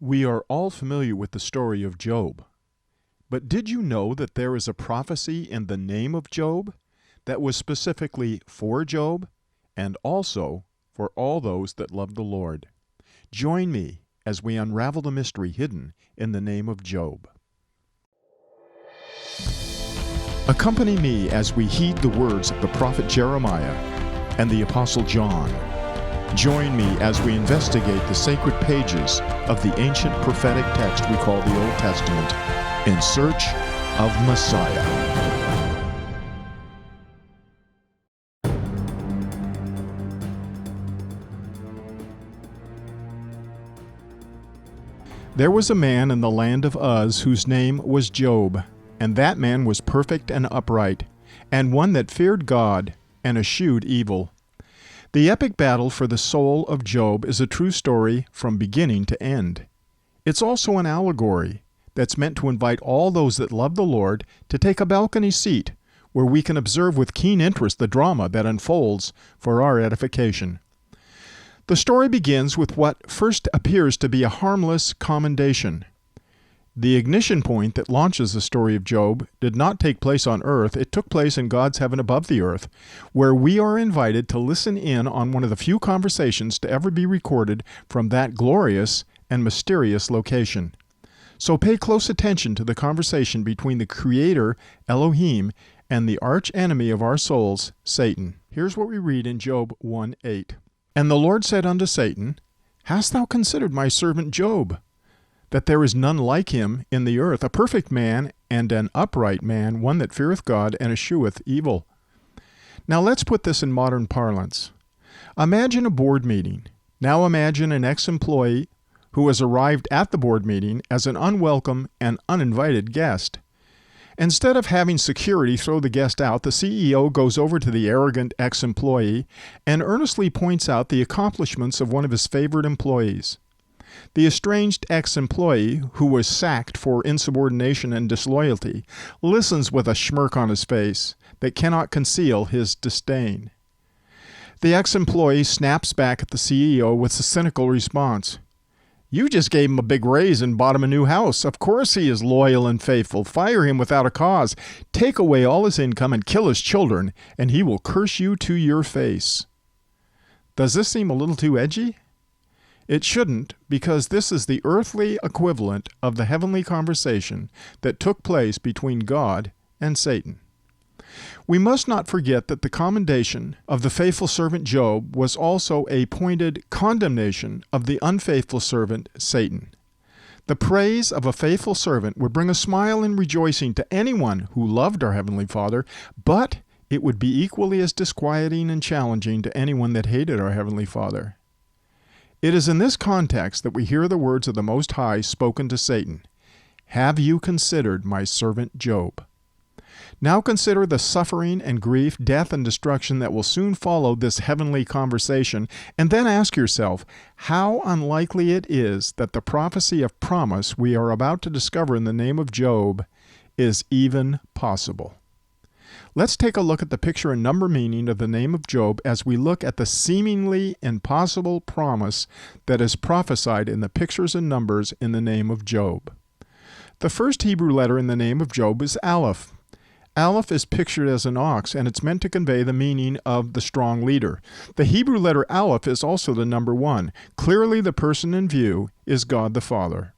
We are all familiar with the story of Job. But did you know that there is a prophecy in the name of Job that was specifically for Job and also for all those that love the Lord? Join me as we unravel the mystery hidden in the name of Job. Accompany me as we heed the words of the prophet Jeremiah and the apostle John. Join me as we investigate the sacred pages of the ancient prophetic text we call the Old Testament in search of Messiah. There was a man in the land of Uz whose name was Job, and that man was perfect and upright, and one that feared God and eschewed evil. The epic battle for the soul of Job is a true story from beginning to end. It's also an allegory that's meant to invite all those that love the Lord to take a balcony seat where we can observe with keen interest the drama that unfolds for our edification. The story begins with what first appears to be a harmless commendation. The ignition point that launches the story of Job did not take place on earth. It took place in God's heaven above the earth, where we are invited to listen in on one of the few conversations to ever be recorded from that glorious and mysterious location. So pay close attention to the conversation between the Creator, Elohim, and the arch enemy of our souls, Satan. Here's what we read in Job 1:8. And the Lord said unto Satan, Hast thou considered my servant Job, that there is none like him in the earth, a perfect man and an upright man, one that feareth God and escheweth evil? Now let's put this in modern parlance. Imagine a board meeting. Now imagine an ex-employee who has arrived at the board meeting as an unwelcome and uninvited guest. Instead of having security throw the guest out, the CEO goes over to the arrogant ex-employee and earnestly points out the accomplishments of one of his favorite employees. The estranged ex-employee, who was sacked for insubordination and disloyalty, listens with a smirk on his face that cannot conceal his disdain. The ex-employee snaps back at the CEO with a cynical response. You just gave him a big raise and bought him a new house. Of course he is loyal and faithful. Fire him without a cause. Take away all his income and kill his children, and he will curse you to your face. Does this seem a little too edgy? It shouldn't, because this is the earthly equivalent of the heavenly conversation that took place between God and Satan. We must not forget that the commendation of the faithful servant Job was also a pointed condemnation of the unfaithful servant Satan. The praise of a faithful servant would bring a smile and rejoicing to anyone who loved our Heavenly Father, but it would be equally as disquieting and challenging to anyone that hated our Heavenly Father. It is in this context that we hear the words of the Most High spoken to Satan. Have you considered my servant Job? Now consider the suffering and grief, death and destruction that will soon follow this heavenly conversation, and then ask yourself how unlikely it is that the prophecy of promise we are about to discover in the name of Job is even possible. Let's take a look at the picture and number meaning of the name of Job as we look at the seemingly impossible promise that is prophesied in the pictures and numbers in the name of Job. The first Hebrew letter in the name of Job is Aleph. Aleph is pictured as an ox, and it's meant to convey the meaning of the strong leader. The Hebrew letter Aleph is also the number 1. Clearly the person in view is God the Father.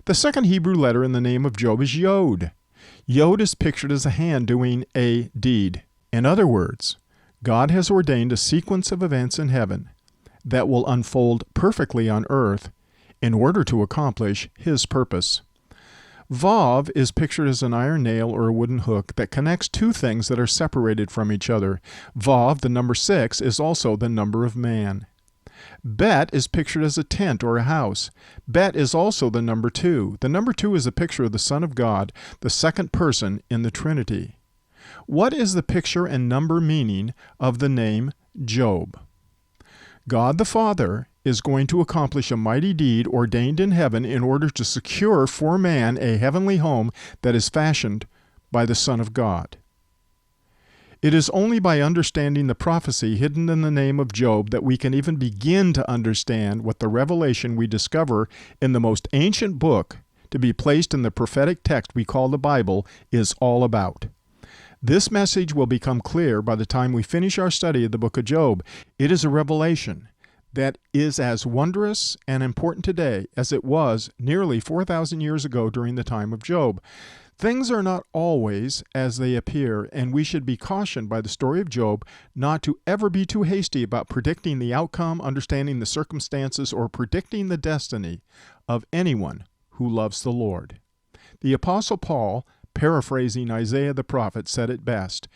The second Hebrew letter in the name of Job is Yod. Yod is pictured as a hand doing a deed. In other words, God has ordained a sequence of events in heaven that will unfold perfectly on earth in order to accomplish His purpose. Vav is pictured as an iron nail or a wooden hook that connects two things that are separated from each other. Vav, the number 6, is also the number of man. Bet is pictured as a tent or a house. Bet is also the number 2. The number 2 is a picture of the Son of God, the second person in the Trinity. What is the picture and number meaning of the name Job? God the Father is going to accomplish a mighty deed ordained in heaven in order to secure for man a heavenly home that is fashioned by the Son of God. It is only by understanding the prophecy hidden in the name of Job that we can even begin to understand what the revelation we discover in the most ancient book to be placed in the prophetic text we call the Bible is all about. This message will become clear by the time we finish our study of the book of Job. It is a revelation that is as wondrous and important today as it was nearly 4,000 years ago during the time of Job. Things are not always as they appear, and we should be cautioned by the story of Job not to ever be too hasty about predicting the outcome, understanding the circumstances, or predicting the destiny of anyone who loves the Lord. The Apostle Paul, paraphrasing Isaiah the prophet, said it best,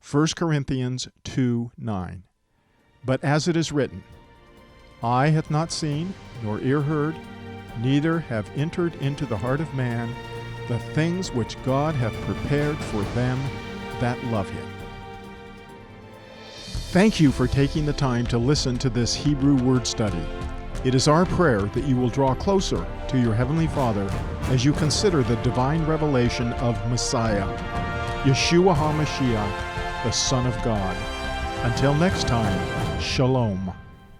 1 Corinthians 2:9. But as it is written, Eye hath not seen, nor ear heard, neither have entered into the heart of man the things which God hath prepared for them that love Him. Thank you for taking the time to listen to this Hebrew word study. It is our prayer that you will draw closer to your Heavenly Father as you consider the divine revelation of Messiah, Yeshua HaMashiach, the Son of God. Until next time, Shalom.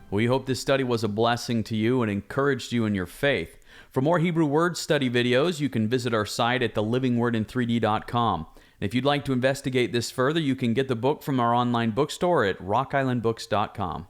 We hope this study was a blessing to you and encouraged you in your faith. For more Hebrew Word Study videos, you can visit our site at thelivingwordin3d.com. And if you'd like to investigate this further, you can get the book from our online bookstore at rockislandbooks.com.